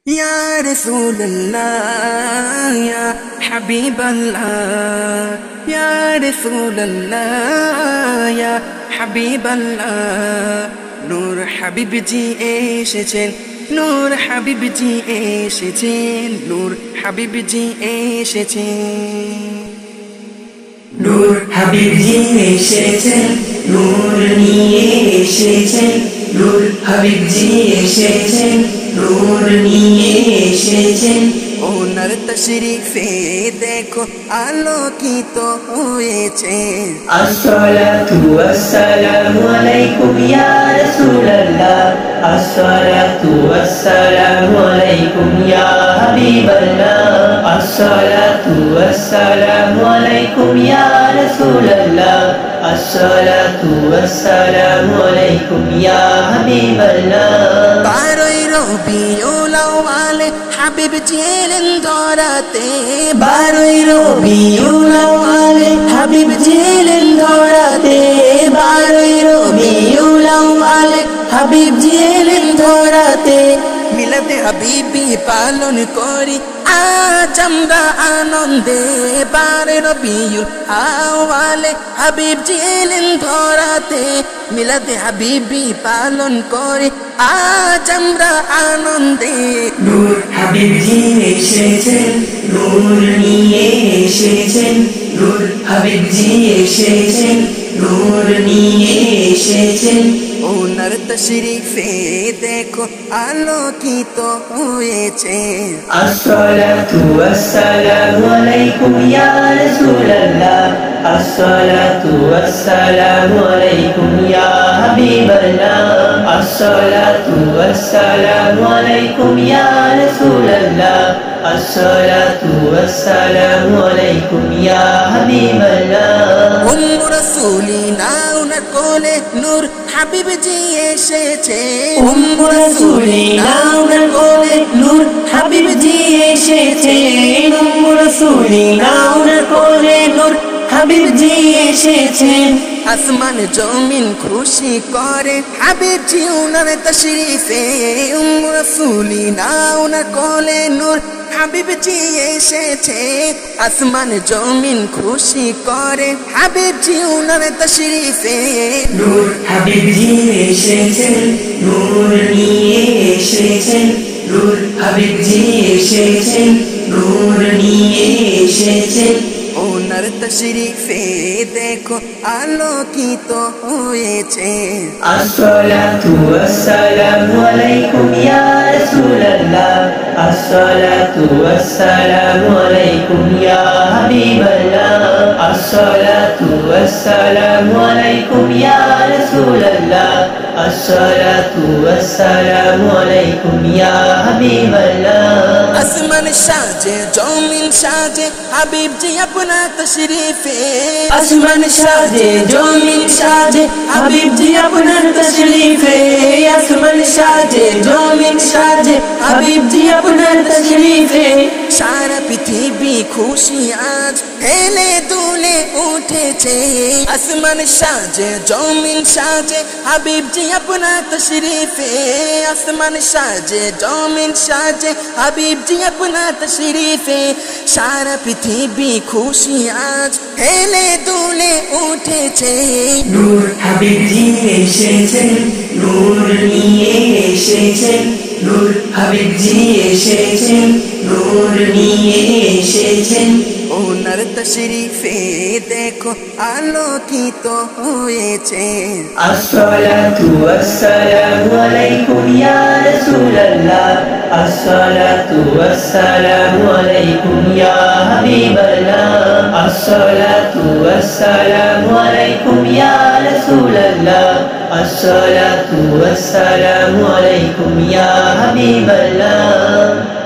Ya Rasulullah, Ya Habiballah, Ya Rasulullah, Ya Habiballah, Nur Habibji এসেছেন, Nur Habibji এসেছেন, Nur Habibji এসেছেন, Nur Habibji এসেছেন, Nur নিয়ে এসেছেন, Nur Habibji এসেছেন, Nur নিয়ে এসেছেন। ওনার তশরিফে দেখো আলোকিত হয়েছে। আসসালাতু ওয়াসসালামু আলাইকুম ইয়া রাসূলুল্লাহ, আসসালাতু ওয়াসসালামু আলাইকুম ইয়া হাবিবাল্লাহ, আসসালাতু ওয়াসসালামু আলাইকুম ইয়া রাসূলুল্লাহ, আসসালাতু ওয়াসসালামু আলাইকুম ইয়া হাবিবাল্লাহ। বারোই রবিউল আউয়াল হাবিবজি এলেন ধরাতে, বারোই রবিউল আউয়াল হাবিবজি এলেন ধরাতে, বারোই রবিউল আউয়াল হাবিবজি এলেন ধরাতে। মিলাদে হাবিবি পালন করি আজ আমরা আনন্দে, বারোই রবিউল আউয়াল হাবিবজি এলেন ধরাতে। মিলাদে হাবিবি পালন করি আজ আমরা আনন্দে। নূর হাবিবজি এসেছেন, নূর নিয়ে এসেছেন, নূর হাবিবজি এসেছেন, নূর নিয়ে এসেছেন। ওনার তশরিফে দেখো আলোকিত হয়েছে। আসসালাতু ওয়াসসালামু আলাইকুম ইয়া রাসূলুল্লাহ, আসসালাতু ওয়াসসালামু আলাইকুম ইয়া হাবিবাল্লাহ, আসসালাতু ওয়াসসালামু আলাইকুম ইয়া রাসূলুল্লাহ, আসসালাতু ওয়াসসালামু আলাইকুম ইয়া হাবিবাল্লাহ। উম্মু রাসূলিনা ওনার কোলে নূর হাবিবজি এসেছে, উম্মু রাসূলিনা ওনার কোলে নূর হাবিবজি এসেছে, উম্মু রাসূলিনা ওনার কোলে নূর হাবিবজি এসেছেন। আসমান জমিন খুশি করে হাবিবজি ওনার তশরিফে, উম্মু রাসূলিনা ওনার কোলে নূর হাবিবজি এসেছে। আসমান জমিন খুশি করে হাবিবজি ওনার তশরিফে। নূর হাবিবজি এসেছেন, নূর নিয়ে এসেছেন, নূর হাবিবজি এসেছেন, নূর নিয়ে এসেছেন। ওনার তশরিফে দেখো আলোকিত হয়েছে। আসসালাতু ওয়াসসালামু আলাইকুম ইয়া রাসূলুল্লাহ, আসসালাতু ওয়াসসালামু আলাইকুম ইয়া হাবিবাল্লাহ, আসসালাতু ওয়াসসালামু আলাইকুম ইয়া রাসূলুল্লাহ, আসসালাতু ওয়াসসালামু আলাইকুম ইয়া হাবিবাল্লাহ। আসমান সাজে জমিন সাজে হাবিবজি আপনার তশরিফে, আসমান সাজে জমিন সাজে হাবিবজি আপনার তশরিফে, আসমান সাজে জমিন সাজে হাবিবজি আপনার তশরিফে। সারা পৃথিবী খুশি আজ হেলে দুলে উঠেছে। আসমান সাজে জমিন সাজে হাবিবজি আপনার তশরিফে, আসমান সাজে জমিন সাজে হাবিবজি আপনার তশরিফে। সারা পৃথিবী খুশি আজ হেলে দুলে উঠেছে। নূর হাবিবজি এসেছেন, নূর নিয়ে এসেছেন, নূর হাবিবজি এসেছেন, নূর নিয়ে এসেছেন। ওনার তশরিফে দেখো আলোকিত হয়েছে। আসসালাতু ওয়াসসালামু আলাইকুম ইয়া রাসূলুল্লাহ, আসসালাতু ওয়াসসালামু আলাইকুম ইয়া হাবিবাল্লাহ, আসসালাতু ওয়াসসালামু আলাইকুম ইয়া রাসূলুল্লাহ, আসসালাতু ওয়াসসালামু আলাইকুম ইয়া হাবিবাল্লাহ।